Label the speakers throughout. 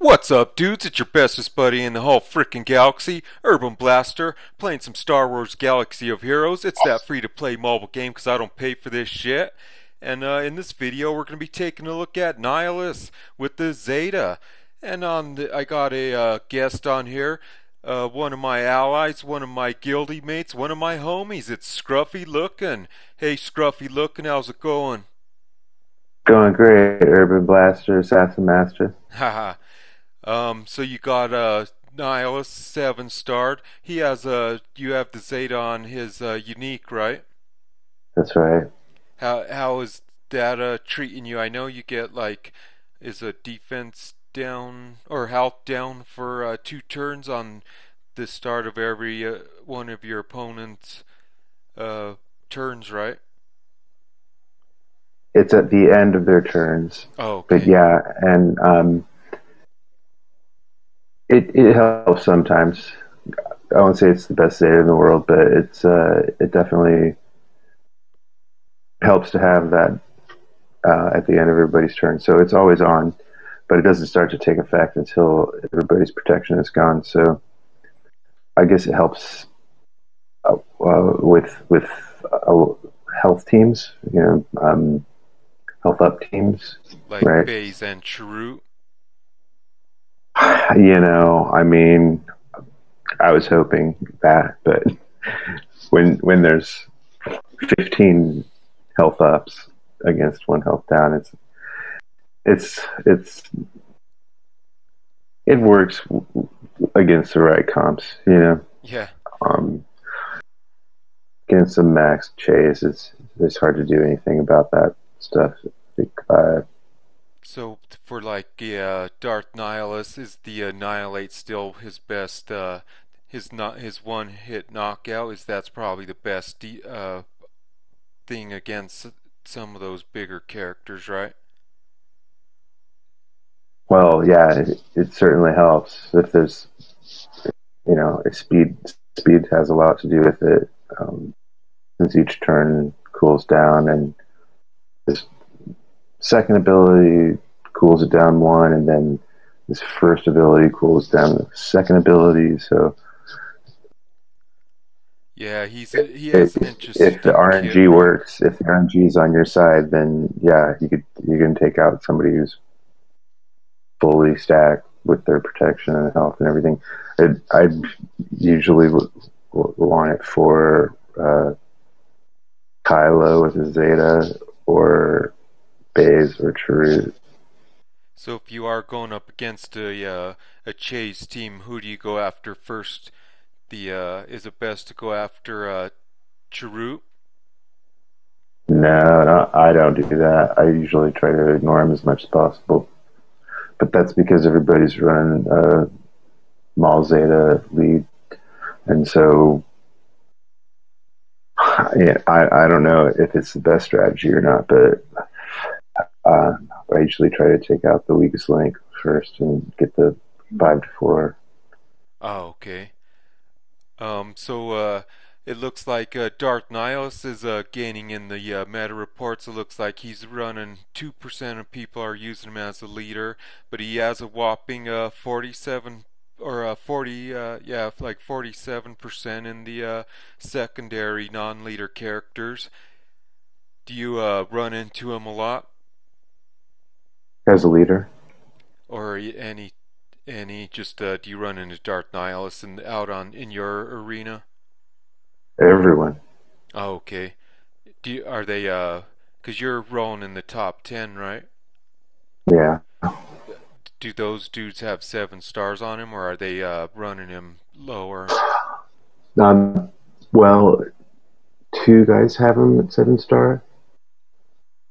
Speaker 1: What's up, dudes? It's your bestest buddy in the whole frickin' galaxy, Urban Blaster, playing some Star Wars Galaxy of Heroes. It's that free-to-play mobile game because I don't pay for this shit. And in this video, we're going to be taking a look at Nihilus with the Zeta. And I got a guest on here, one of my allies, one of my guildie mates, one of my homies. It's Scruffy Lookin'. Hey, Scruffy Lookin', how's it going?
Speaker 2: Going great, Urban Blaster, Assassin Master.
Speaker 1: Haha. So you got Nihilus 7-starred. He has you have the Zeta on his unique, right?
Speaker 2: That's right.
Speaker 1: How is that treating you? I know you get like is a defense down or health down for 2 turns on the start of every one of your opponent's uh turns, right?
Speaker 2: It's at the end of their turns,
Speaker 1: Oh,
Speaker 2: but
Speaker 1: okay.
Speaker 2: yeah, and it helps sometimes. I won't say it's the best Zeta in the world, but it definitely helps to have that at the end of everybody's turn. So it's always on, but it doesn't start to take effect until everybody's protection is gone. So I guess it helps with health teams, health up teams,
Speaker 1: Like
Speaker 2: right?
Speaker 1: Baze and Chirrut.
Speaker 2: I mean, I was hoping that, but when there's 15 health ups against one health down, it's it works against the right comps.
Speaker 1: Yeah.
Speaker 2: Um, Against a max chase, it's hard to do anything about that stuff.
Speaker 1: So for like Darth Nihilus, is the Annihilate still his best? His not his one-hit knockout is that's probably the best thing against some of those bigger characters, right?
Speaker 2: Well, yeah, it certainly helps if there's speed has a lot to do with it. Since each turn cools down, and this second ability cools it down one, and then this first ability cools down the second ability. So
Speaker 1: Yeah, he has an
Speaker 2: if the
Speaker 1: interesting kit,
Speaker 2: RNG
Speaker 1: right?
Speaker 2: works, if the RNG is on your side, then yeah, you can take out somebody who's fully stacked with their protection and health and everything. I usually want it for Kylo with his Zeta, or Baze or Chirrut.
Speaker 1: So if you are going up against a chase team, who do you go after first? The is it best to go after Chirrut?
Speaker 2: No, I don't do that. I usually try to ignore him as much as possible. But that's because everybody's running Maul Zeta lead, and so yeah, I don't know if it's the best strategy or not, but I usually try to take out the weakest link first and get the 5 to 4.
Speaker 1: Oh, okay. So it looks like Darth Nihilus is gaining in the meta reports. It looks like he's running 2% of people are using him as a leader, but he has a whopping 47 or 40, yeah, like 47% in the secondary non-leader characters. Do you run into him a lot,
Speaker 2: As a leader.
Speaker 1: or any just do you run into Darth Nihilus and out on in your arena?
Speaker 2: Everyone.
Speaker 1: Oh, okay. Are they cause you're rolling in the top 10, right?
Speaker 2: Yeah.
Speaker 1: Do those dudes have 7 stars on him, or are they running him lower?
Speaker 2: Um, well, two guys have him at 7 star.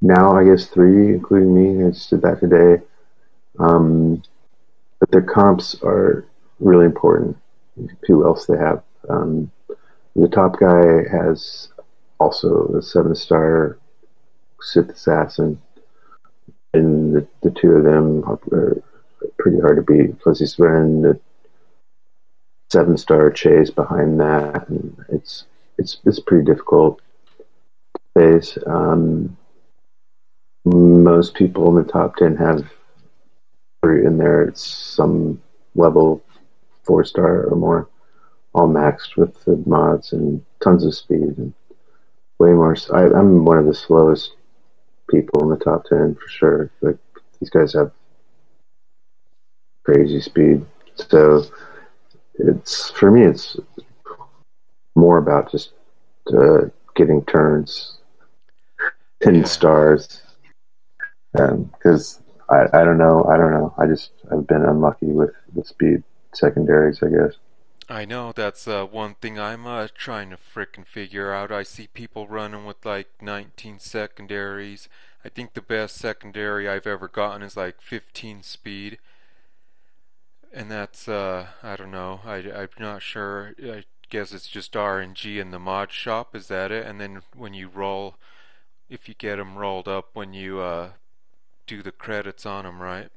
Speaker 2: Now I guess three, including me. I just did that today. Um, but their comps are really important. Who else they have? The top guy has also a 7 star Sith assassin, and the two of them are pretty hard to beat. Plus, he's running the 7 star chase behind that, and it's pretty difficult to face. Most people in the top 10 have in there, it's some level 4-star or more, all maxed with the mods and tons of speed and way more. I'm one of the slowest people in the top 10 for sure. Like, these guys have crazy speed, so it's, for me, it's more about just getting turns, 10 stars, because I don't know. I've been unlucky with the speed secondaries, I guess.
Speaker 1: I know that's one thing I'm trying to frickin' figure out. I see people running with like 19 secondaries. I think the best secondary I've ever gotten is like 15 speed, and that's I don't know. I'm not sure. I guess it's just RNG in the mod shop. Is that it? And then when you roll, if you get them rolled up when you do the credits on them, right?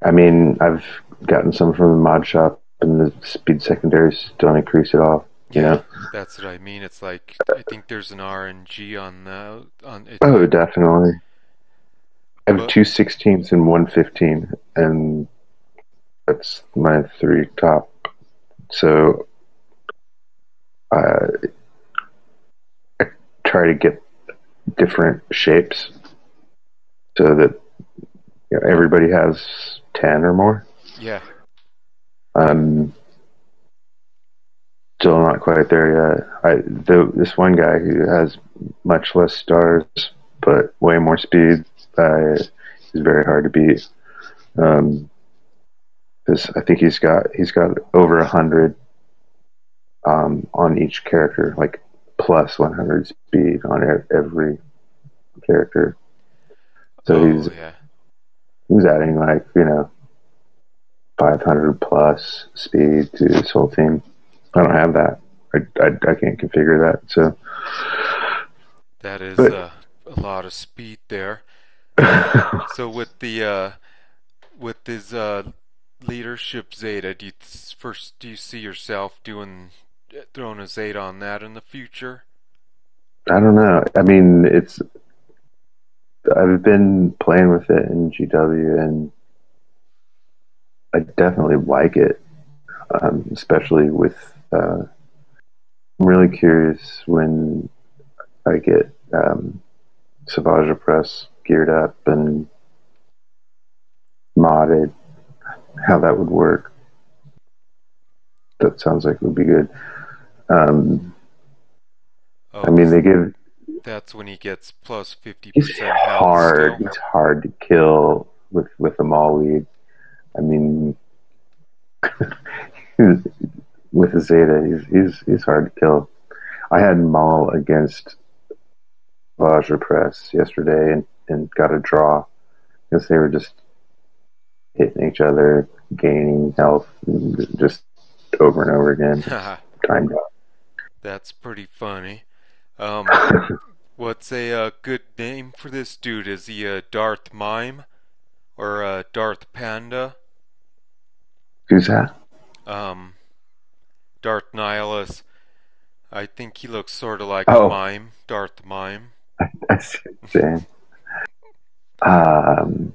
Speaker 2: I mean, I've gotten some from the mod shop, and the speed secondaries don't increase at all. You
Speaker 1: Yeah,
Speaker 2: know?
Speaker 1: that's what I mean. It's like I think there's an RNG on the on it's
Speaker 2: Oh,
Speaker 1: like,
Speaker 2: definitely. I have
Speaker 1: but
Speaker 2: two 16s and one 15, and that's my three top. So I try to get different shapes so that, everybody has 10 or more.
Speaker 1: yeah.
Speaker 2: I'm still not quite there yet. This one guy who has much less stars but way more speed is very hard to beat. Because I think he's got over 100 on each character, like plus 100 speed on every character. So
Speaker 1: Oh yeah.
Speaker 2: he's adding, like, 500 plus speed to his whole team. I don't have that. I can't configure that. So,
Speaker 1: That is
Speaker 2: but
Speaker 1: a lot of speed there. So with his leadership Zeta, do you see yourself doing throwing a Zeta on that in the future?
Speaker 2: I don't know. I mean, I've been playing with it in GW, and I definitely like it. Especially with, I'm really curious when I get Savage Press geared up and modded, how that would work. That sounds like it would be good.
Speaker 1: Oh,
Speaker 2: I mean,
Speaker 1: 'cause
Speaker 2: they give.
Speaker 1: that's when he gets plus
Speaker 2: He's
Speaker 1: 50% health
Speaker 2: hard.
Speaker 1: still.
Speaker 2: He's hard to kill with the maul lead. I mean, with the Zeta, he's hard to kill. I had Maul against Vajra Press yesterday, and got a draw because they were just hitting each other, gaining health, just over and over again. Timed out.
Speaker 1: That's pretty funny. Um, what's a good name for this dude? Is he a Darth Mime or a Darth Panda?
Speaker 2: Who's that?
Speaker 1: Um, Darth Nihilus. I think he looks sort of like a
Speaker 2: Oh,
Speaker 1: mime, Darth Mime.
Speaker 2: I see what you're saying. Um,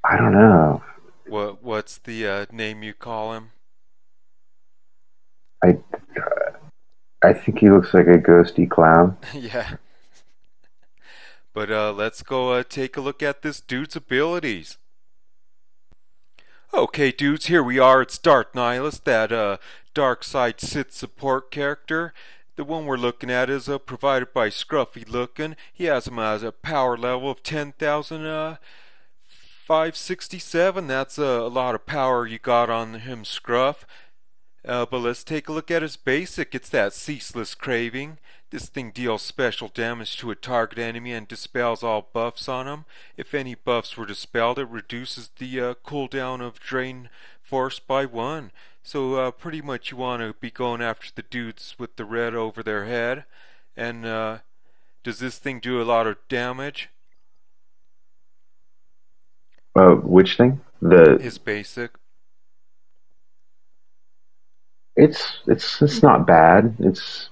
Speaker 2: I don't know.
Speaker 1: What's the name you call him?
Speaker 2: I I think he looks like a ghosty clown.
Speaker 1: Yeah. But let's go take a look at this dude's abilities. Okay, dudes, here we are. It's Darth Nihilus, that Dark Side Sith support character. The one we're looking at is provided by Scruffy Lookin'. He has him as a power level of 10,567. That's a lot of power you got on him, Scruff. But let's take a look at his basic. It's that Ceaseless Craving. This thing deals special damage to a target enemy and dispels all buffs on him. If any buffs were dispelled, it reduces the cooldown of Drain Force by 1. So pretty much you want to be going after the dudes with the red over their head. And does this thing do a lot of damage?
Speaker 2: Which thing? The
Speaker 1: His basic.
Speaker 2: it's not bad. It's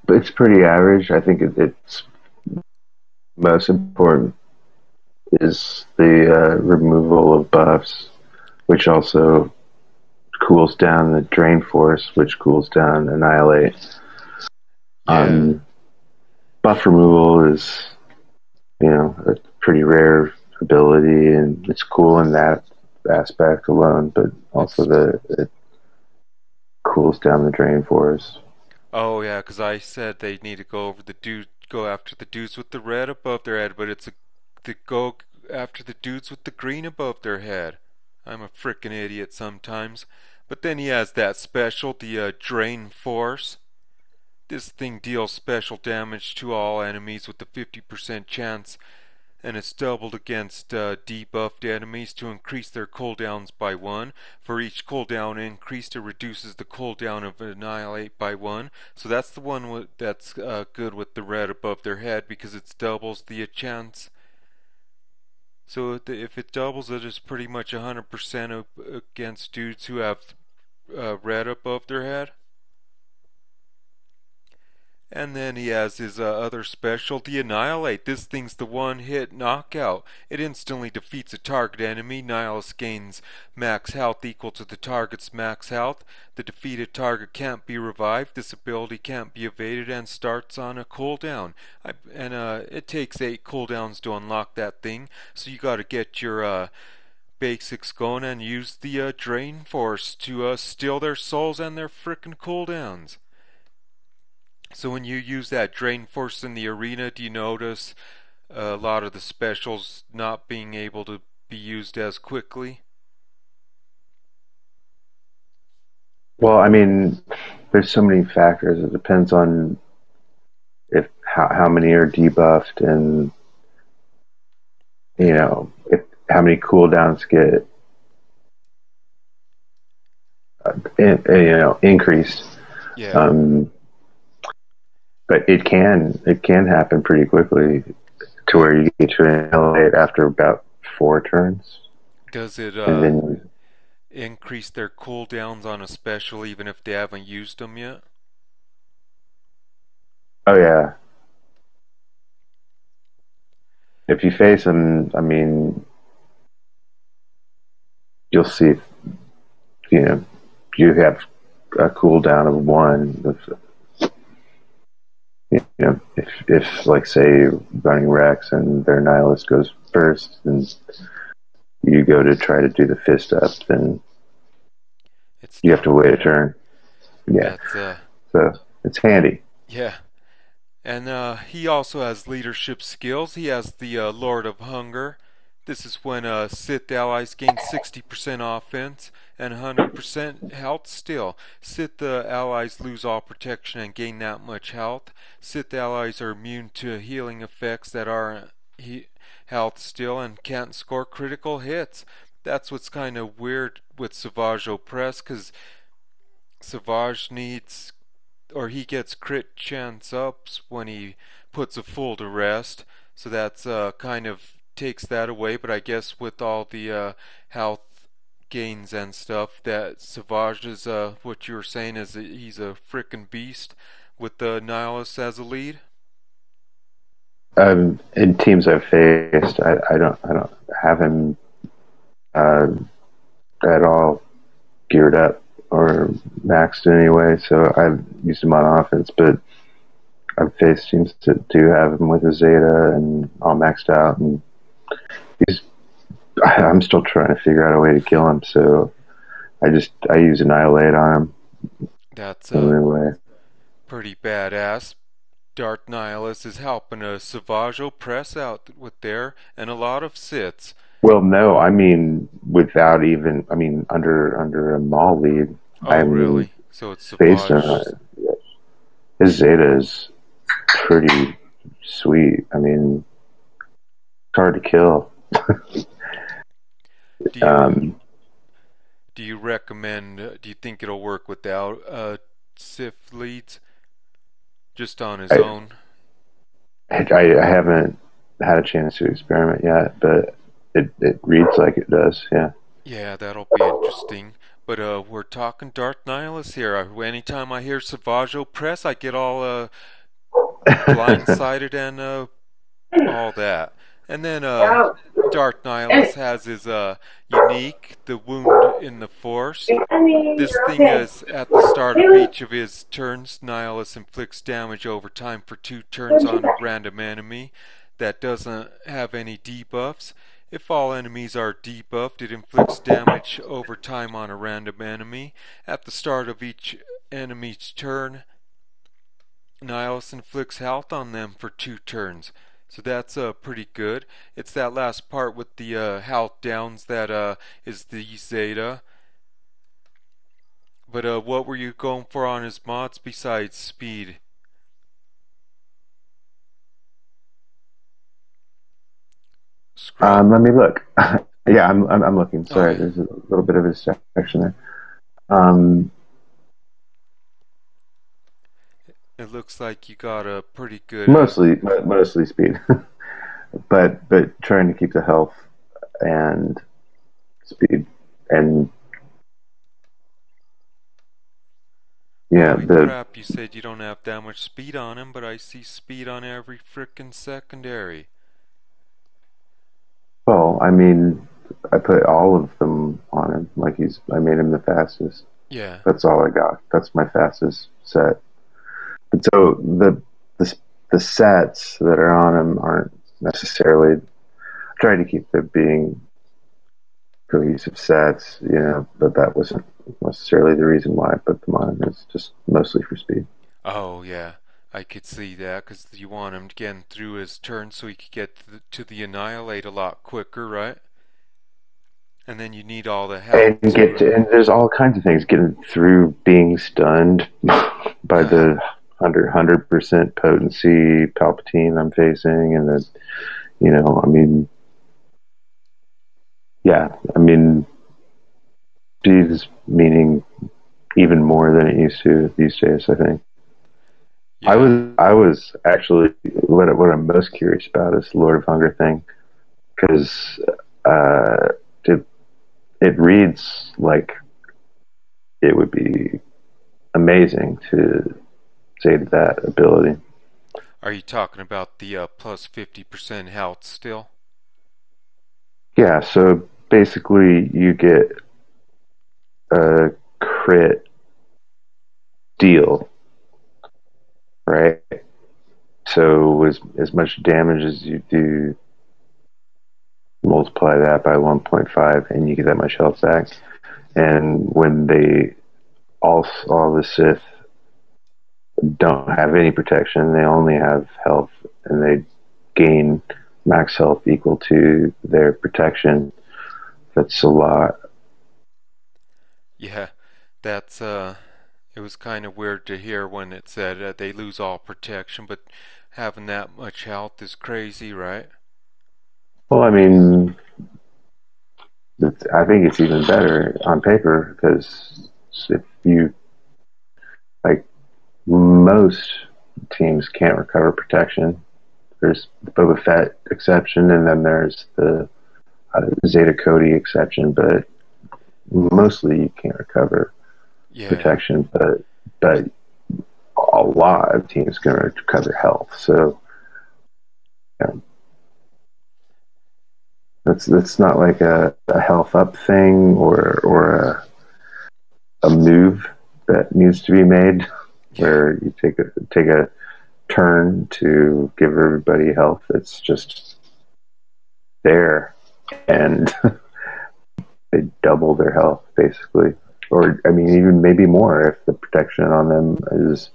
Speaker 2: it's pretty average. I think it's most important is the removal of buffs, which also cools down the Drain Force, which cools down Annihilate.
Speaker 1: Yeah.
Speaker 2: Buff removal is, a pretty rare ability, and it's cool in that aspect alone, but also
Speaker 1: It's
Speaker 2: it cools down the Drain Force.
Speaker 1: Oh yeah, 'cause I said they need to go after the dudes with the red above their head, but to go after the dudes with the green above their head. I'm a frickin' idiot sometimes. But then he has that special, the Drain Force. This thing deals special damage to all enemies with a 50% chance, and it's doubled against debuffed enemies to increase their cooldowns by 1. For each cooldown increased, it reduces the cooldown of Annihilate by 1. So that's the one that's good with the red above their head, because it doubles the chance. So if it doubles it, it's pretty much 100% against dudes who have red above their head. And then he has his other special, the Annihilate. This thing's the one-hit knockout. It instantly defeats a target enemy. Nihilus gains max health equal to the target's max health. The defeated target can't be revived. This ability can't be evaded and starts on a cooldown. It takes 8 cooldowns to unlock that thing. So you gotta get your basics going and use the Drain Force to steal their souls and their frickin' cooldowns. So when you use that Drain Force in the arena, do you notice a lot of the specials not being able to be used as quickly?
Speaker 2: Well, I mean, there's so many factors. It depends on if how many are debuffed, and if how many cooldowns get increased.
Speaker 1: Yeah.
Speaker 2: But it can happen pretty quickly to where you get to Annihilate after about 4 turns.
Speaker 1: Does it
Speaker 2: And then,
Speaker 1: increase their cooldowns on a special even if they haven't used them yet?
Speaker 2: oh yeah, if you face them, I mean, you'll see. You have a cooldown of 1. If like say running Rex and their Nihilus goes first, and you go to try to do the fist up, then you have to wait a turn. Yeah, so it's handy.
Speaker 1: Yeah. And he also has leadership skills. He has the Lord of Hunger. This is when Sith allies gain 60% offense and 100% health still. Sith allies lose all protection and gain that much health. Sith allies are immune to healing effects that are health still and can't score critical hits. That's what's kind of weird with SWGOH, because Savage needs, or he gets crit chance ups when he puts a fool to rest. So that's kind of takes that away. But I guess with all the health gains and stuff, that Savage is what you were saying is that he's a frickin' beast with the Nihilus as a lead.
Speaker 2: In teams I've faced, I don't have him at all geared up or maxed in any way, so I've used him on offense, but I've faced teams that do have him with a Zeta and all maxed out, and I'm still trying to figure out a way to kill him, so I use Annihilate on him.
Speaker 1: That's
Speaker 2: anyway.
Speaker 1: Pretty badass. Darth Nihilus is helping a SWGOH press out with there, and a lot of Siths.
Speaker 2: Well, no, I mean without even, I mean under a Maul lead.
Speaker 1: Oh, really? So it's
Speaker 2: based on yes. His Zeta is pretty sweet. I mean, it's hard to kill.
Speaker 1: Do you recommend? Do you think it'll work without Sith leads, just on his own?
Speaker 2: I haven't had a chance to experiment yet, but it reads like it does. Yeah.
Speaker 1: Yeah, that'll be interesting. But we're talking Darth Nihilus here. Anytime I hear SWGOH press, I get all blindsided and all that. And then Darth Nihilus has his unique, the wound in the Force. This thing is at the start of each of his turns. Nihilus inflicts damage over time for 2 turns on a random enemy that doesn't have any debuffs. If all enemies are debuffed, it inflicts damage over time on a random enemy. At the start of each enemy's turn, Nihilus inflicts health on them for 2 turns. So that's pretty good. It's that last part with the health downs that is the Zeta. But what were you going for on his mods besides speed?
Speaker 2: Let me look. Yeah, I'm looking. Sorry,
Speaker 1: Okay.
Speaker 2: there's a little bit of a distraction there.
Speaker 1: It looks like you got a pretty good.
Speaker 2: Mostly speed, but trying to keep the health and speed and yeah,
Speaker 1: Holy crap! You said you don't have that much speed on him, but I see speed on every frickin' secondary.
Speaker 2: well, I mean, I put all of them on him. Like I made him the fastest.
Speaker 1: Yeah.
Speaker 2: That's all I got. That's my fastest set. But so the sets that are on him aren't necessarily. I try to keep them being cohesive sets, but that wasn't necessarily the reason why I put them on. It's just mostly for speed.
Speaker 1: Oh yeah, I could see that because you want him getting through his turn so he could get to the Annihilate a lot quicker, right? And then you need all the help.
Speaker 2: And there's all kinds of things getting through being stunned by the 100% potency Palpatine I'm facing, and then speed is meaning even more than it used to these days, I think. Yeah. I was actually what I'm most curious about is the Lord of Hunger thing, because it reads like it would be amazing to say that ability.
Speaker 1: Are you talking about the plus 50% health still?
Speaker 2: Yeah, so basically you get a crit deal, right? So as much damage as you do, multiply that by 1.5 and you get that much health back. And when all the Sith don't have any protection, they only have health, and they gain max health equal to their protection. That's a lot.
Speaker 1: Yeah, that's it was kind of weird to hear when it said they lose all protection, but having that much health is crazy, right?
Speaker 2: Well, I mean, I think it's even better on paper, because if you, like, most teams can't recover protection. There's the Boba Fett exception, and then there's the Zeta Cody exception, but mostly you can't recover protection, but a lot of teams can recover health. So that's not like a health up thing or a move that needs to be made, where you take a turn to give everybody health. It's just there, and they double their health basically, or I mean even maybe more if the protection on them is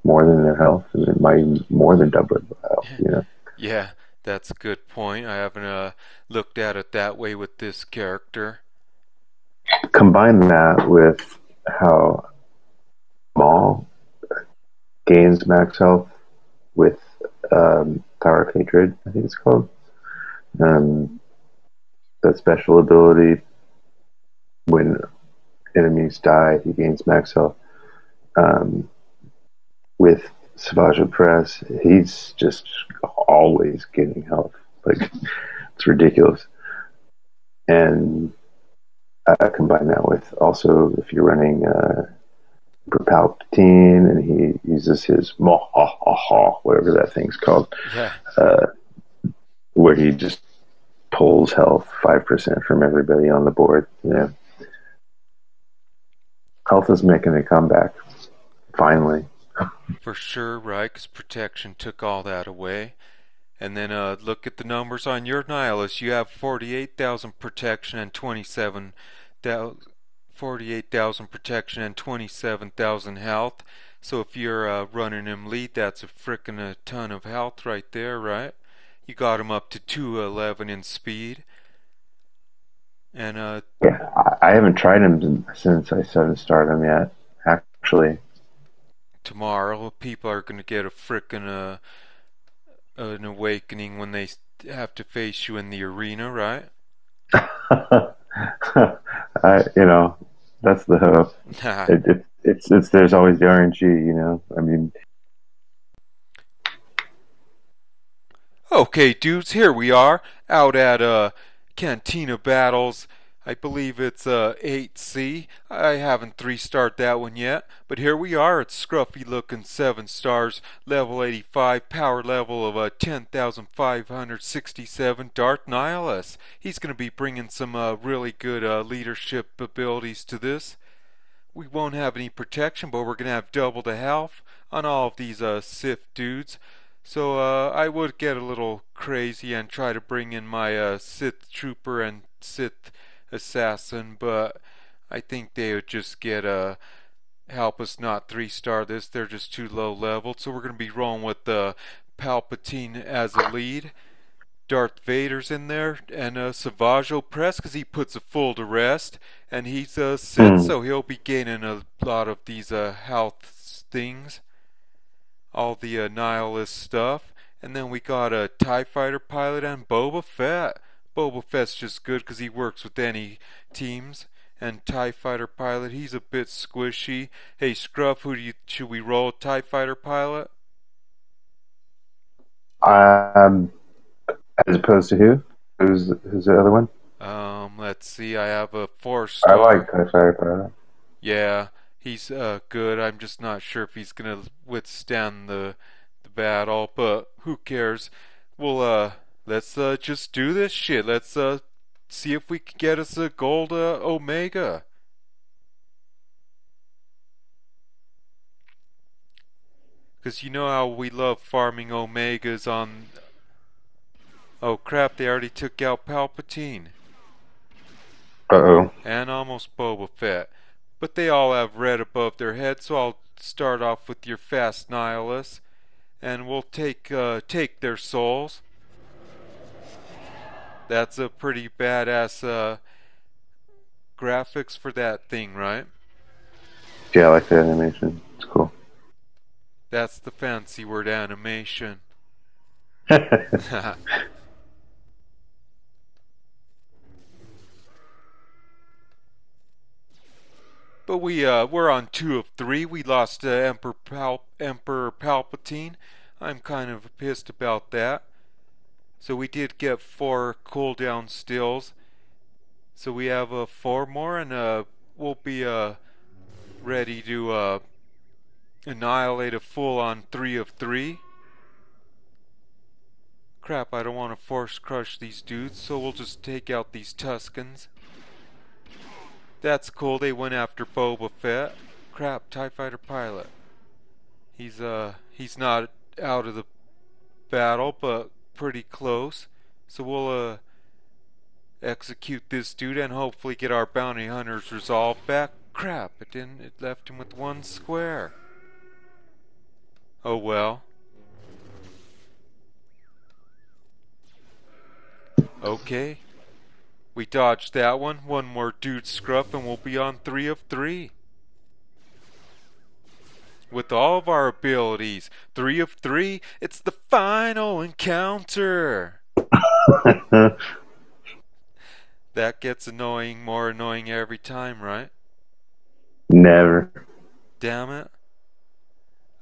Speaker 2: more than their health, and it might more than double their health.
Speaker 1: Yeah, that's a good point. I haven't looked at it that way with this character.
Speaker 2: Combine that with how Maul gains max health with Power of Hatred, I think it's called. That special ability, when enemies die, he gains max health. With Savage Press, he's just always getting health. Like, it's ridiculous. And I combine that with also if you're running Palpatine and he uses his whatever that thing's called, where he just pulls health 5% from everybody on the board. Yeah. Health is making a comeback. Finally.
Speaker 1: For sure, right? Because protection took all that away. And then look at the numbers on your Nihilus. You have 48,000 protection and 48,000 protection and 27,000 health. So if you're running him lead, that's a frickin' ton of health right there, right? You got him up to 211 in speed. And
Speaker 2: yeah, I haven't tried him since I 7-starred him yet. Actually,
Speaker 1: tomorrow people are gonna get a frickin' an awakening when they have to face you in the arena, right?
Speaker 2: That's the hope. It's there's always the RNG, I mean.
Speaker 1: Okay, dudes, here we are out at Cantina Battles. I believe it's 8C. I haven't 3-starred that one yet, but here we are. It's scruffy looking 7 stars, level 85, power level of 10,567. Darth Nihilus. He's going to be bringing some really good leadership abilities to this. We won't have any protection, but we're going to have double the health on all of these Sith dudes. So I would get a little crazy and try to bring in my Sith Trooper and Sith Assassin, but I think they would just get help us not 3-star this. They're just too low leveled. So we're going to be rolling with Palpatine as a lead. Darth Vader's in there, and SWGOH because he puts a full to rest, and he's a Sith, so he'll be gaining a lot of these health things. All the Nihilus stuff. And then we got a TIE Fighter pilot and Boba Fett. Boba Fett's just good because he works with any teams. And TIE Fighter pilot, he's a bit squishy. Hey Scruff, should we roll a TIE Fighter pilot?
Speaker 2: As opposed to who? Who's the other one?
Speaker 1: Let's see, I have a 4-star.
Speaker 2: I like TIE Fighter pilot.
Speaker 1: Yeah. He's good. I'm just not sure if he's gonna withstand the battle, but who cares? We'll let's just do this shit. Let's see if we can get us a gold Omega. Cause you know how we love farming Omegas on. Oh crap! They already took out Palpatine.
Speaker 2: Uh-oh.
Speaker 1: And almost Boba Fett. But they all have red above their heads, so I'll start off with your fast Nihilus, and we'll take their souls. That's a pretty badass graphics for that thing, right?
Speaker 2: Yeah, I like the animation. It's cool.
Speaker 1: That's the fancy word, animation. But we're on 2 of 3. We lost Emperor Palpatine. I'm kind of pissed about that. So we did get 4 cooldown stills. So we have 4 more, and we'll be ready to annihilate a full-on 3 of 3. Crap, I don't want to force crush these dudes, so we'll just take out these Tuskens. That's cool, they went after Boba Fett. Crap, TIE Fighter pilot. He's not out of the battle, but pretty close. So we'll execute this dude and hopefully get our bounty hunters resolved back. Crap, it didn't. It left him with 1 square. Oh well. Okay. We dodged that one. 1 more dude scruff and we'll be on 3 of 3. With all of our abilities. 3 of 3. It's the final encounter. That gets annoying, more annoying every time, right?
Speaker 2: Never.
Speaker 1: Damn it.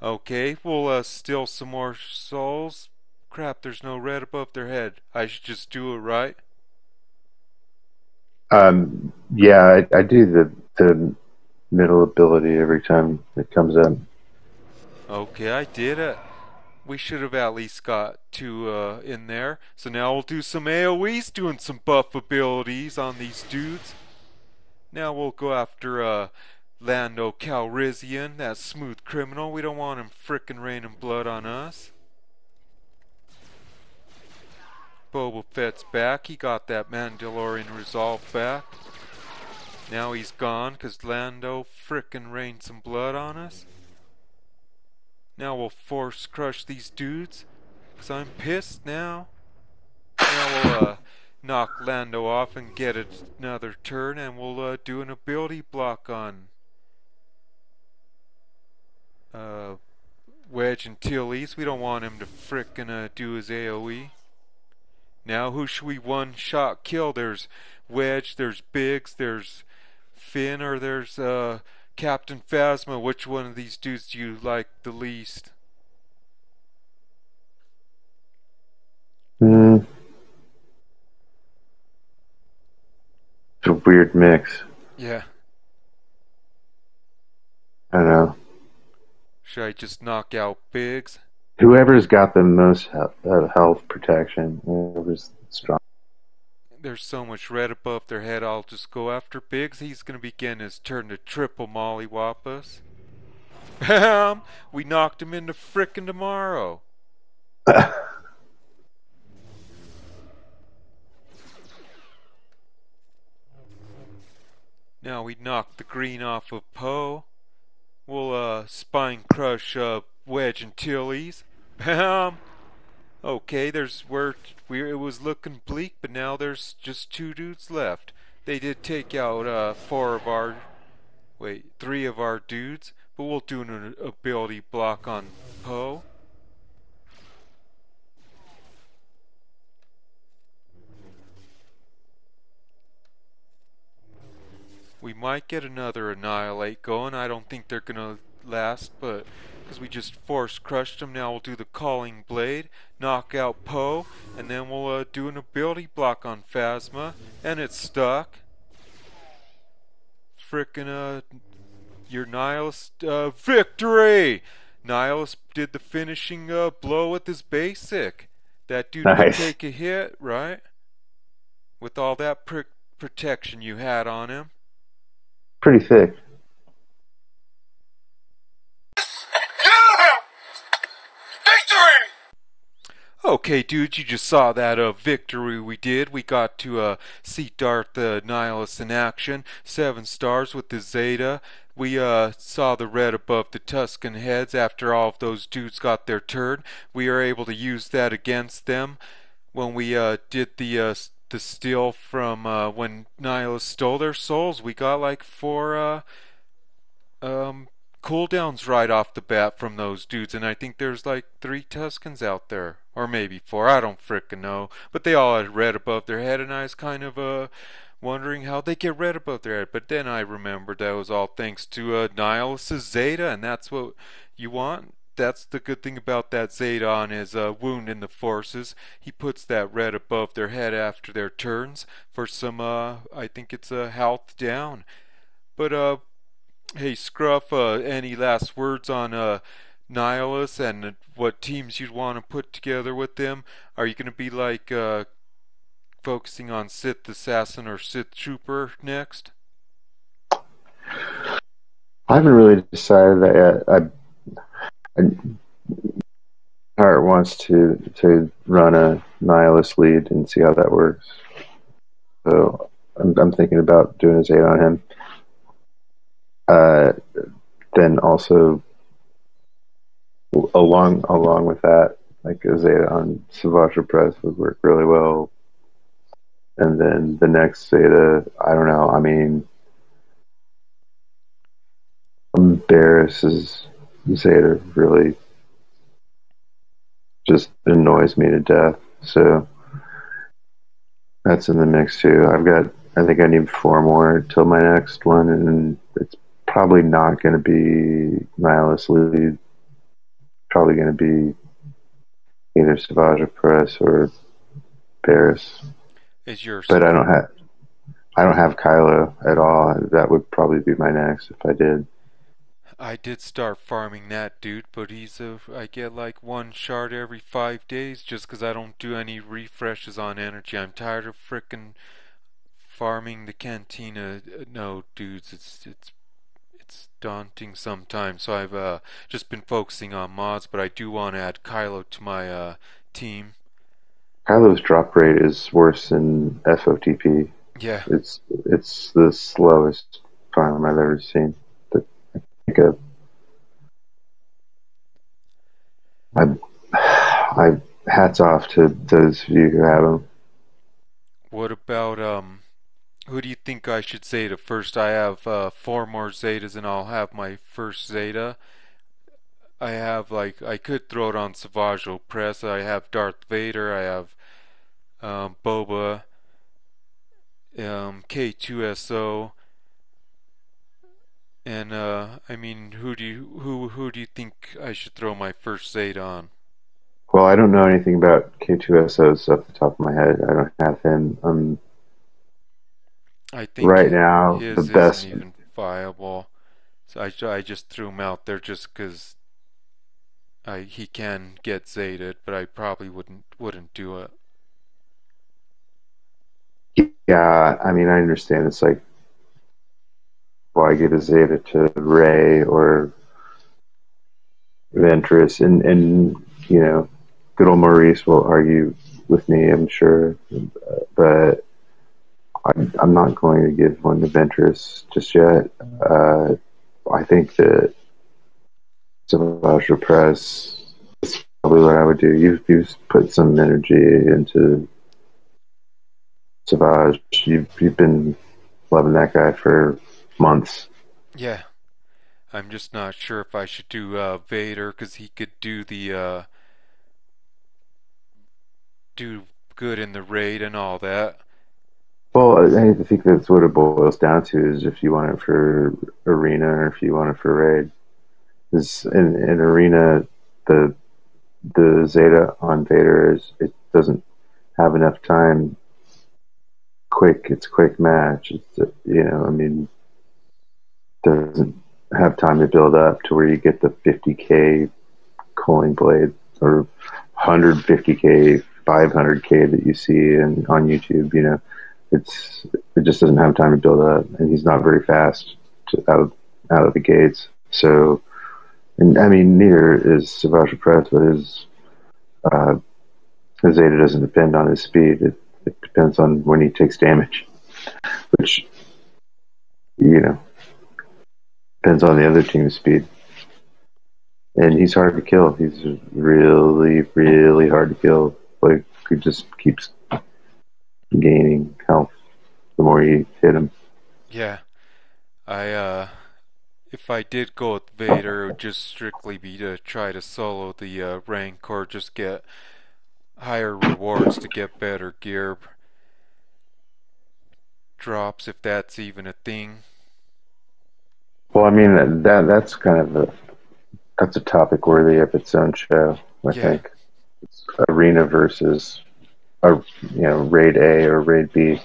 Speaker 1: Okay, we'll steal some more souls. Crap, there's no red above their head. I should just do it, right?
Speaker 2: Yeah, I do the middle ability every time it comes up.
Speaker 1: Okay, I did it. we should have at least got two in there. So now we'll do some AoEs, doing some buff abilities on these dudes. Now we'll go after Lando Calrissian, that smooth criminal. We don't want him frickin' raining blood on us. Boba Fett's back. He got that Mandalorian resolve back. Now he's gone because Lando frickin' rained some blood on us. Now we'll force crush these dudes because I'm pissed now. Now we'll knock Lando off and get another turn, and we'll do an ability block on Wedge Antilles. We don't want him to frickin' do his AoE. Now who should we one-shot kill? There's Wedge, there's Biggs, there's Finn, or there's Captain Phasma. Which one of these dudes do you like the least?
Speaker 2: It's a weird mix.
Speaker 1: Yeah.
Speaker 2: I don't know.
Speaker 1: Should I just knock out Biggs?
Speaker 2: Whoever's got the most health protection, whoever's strong.
Speaker 1: There's so much red above their head, I'll just go after Biggs. He's gonna be getting his turn to triple mollywop us. Bam! We knocked him into frickin' tomorrow. Now we knocked the green off of Poe. We'll spine crush Wedge Antilles. Bam! Okay, there's where it was looking bleak, but now there's just two dudes left. They did take out three of our dudes, but we'll do an ability block on Poe. We might get another Annihilate going. I don't think they're gonna last, but because we just force crushed them, now we'll do the Calling Blade, knock out Poe, and then we'll do an ability block on Phasma, and it's stuck. Frickin' your Nihilus victory! Nihilus did the finishing blow with his basic. That dude could take a hit, right? With all that protection you had on him.
Speaker 2: Pretty thick.
Speaker 3: Yeah! Victory!
Speaker 1: Okay, dudes, you just saw that victory we did. We got to see Darth Nihilus in action. 7 stars with the Zeta. We saw the red above the Tusken heads after all of those dudes got their turn. We are able to use that against them when we did the steal from when Nihilus stole their souls. We got like 4 cooldowns right off the bat from those dudes, and I think there's like 3 Tuskens out there, or maybe 4, I don't frickin' know, but they all had red above their head, and I was kind of wondering how they get red above their head, but then I remembered that was all thanks to Nihilus's Zeta, and that's what you want. That's the good thing about that Zeta on his wound in the forces. He puts that red above their head after their turns for some, I think it's a health down. But, hey Scruff, any last words on Nihilus and what teams you'd want to put together with them? Are you going to be like focusing on Sith Assassin or Sith Trooper next?
Speaker 2: I haven't really decided that yet. Heart wants to run a Nihilus lead and see how that works. So I'm thinking about doing a Zeta on him. Then also along with that, like a Zeta on SWGOH Press would work really well. And then the next Zeta, I don't know. I mean, Barris's Zeta really just annoys me to death. So that's in the mix too. I think I need 4 more till my next one, and it's probably not going to be Nihilus lead. Probably going to be either SWGOH Press or Barris. But I don't have Kylo at all. That would probably be my next if I did.
Speaker 1: I did start farming that dude, but I get like one shard every 5 days just 'cause I don't do any refreshes on energy. I'm tired of frickin' farming the cantina. No, dudes, it's daunting sometimes. So I've just been focusing on mods, but I do want to add Kylo to my team.
Speaker 2: Kylo's drop rate is worse than FOTP.
Speaker 1: Yeah,
Speaker 2: It's the slowest farm I've ever seen. That I think of. I hats off to those of you who have them.
Speaker 1: what about who do you think I should Zeta first? I have four more Zetas and I'll have my first Zeta. I have like I could throw it on SWGOH. I have Darth Vader. I have Boba, K2SO, and I mean, who do you think I should throw my first Zeta on?
Speaker 2: Well, I don't know anything about K2SOs off the top of my head. I don't have him.
Speaker 1: I think
Speaker 2: Right now, the
Speaker 1: his isn't
Speaker 2: best.
Speaker 1: even viable. So I just threw him out there just 'cause he can get Zetaed, but I probably wouldn't do it.
Speaker 2: Yeah, I mean, I understand. It's like, why give a Zeta to Ray or Ventress? And good old Maurice will argue with me, I'm sure. But I'm not going to give one to Ventress just yet. I think that Savage Press is probably what I would do. You've put some energy into Savage. You've been loving that guy for months.
Speaker 1: Yeah, I'm just not sure if I should do Vader 'cause he could do good in the raid and all that.
Speaker 2: Well, I think that's what it boils down to is if you want it for arena or if you want it for raid. Is in arena the Zeta on Vader is it doesn't have enough time. It's quick match. I mean, doesn't have time to build up to where you get the 50k Culling Blade or 150k, 500k that you see on YouTube. It just doesn't have time to build up, and he's not very fast out of the gates. So, and I mean, neither is Savage Press, but his Zeta doesn't depend on his speed. It depends on when he takes damage, which depends on the other team's speed. And he's hard to kill. He's really, really hard to kill. Like, he just keeps gaining health the more you hit him.
Speaker 1: Yeah, if I did go with Vader, it would just strictly be to try to solo the Rancor, just get higher rewards to get better gear drops, if that's even a thing.
Speaker 2: Well, I mean that's kind of that's a topic worthy of its own show. I think it's arena versus raid A or raid B.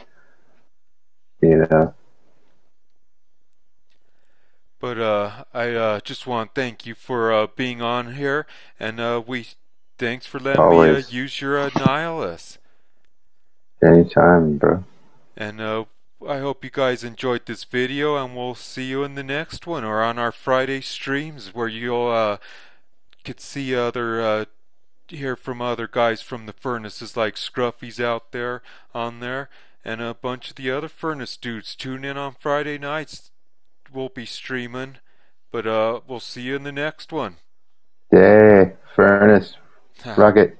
Speaker 1: But I just want to thank you for being on here, and thanks for letting me
Speaker 2: Always.
Speaker 1: use your Nihilus.
Speaker 2: Anytime, bro.
Speaker 1: And I hope you guys enjoyed this video, and we'll see you in the next one or on our Friday streams where you'll could see hear from other guys from the furnaces like Scruffy's out there on there, and a bunch of the other furnace dudes. Tune in on Friday nights. We'll be streaming, but we'll see you in the next one.
Speaker 2: Yay, furnace, rocket.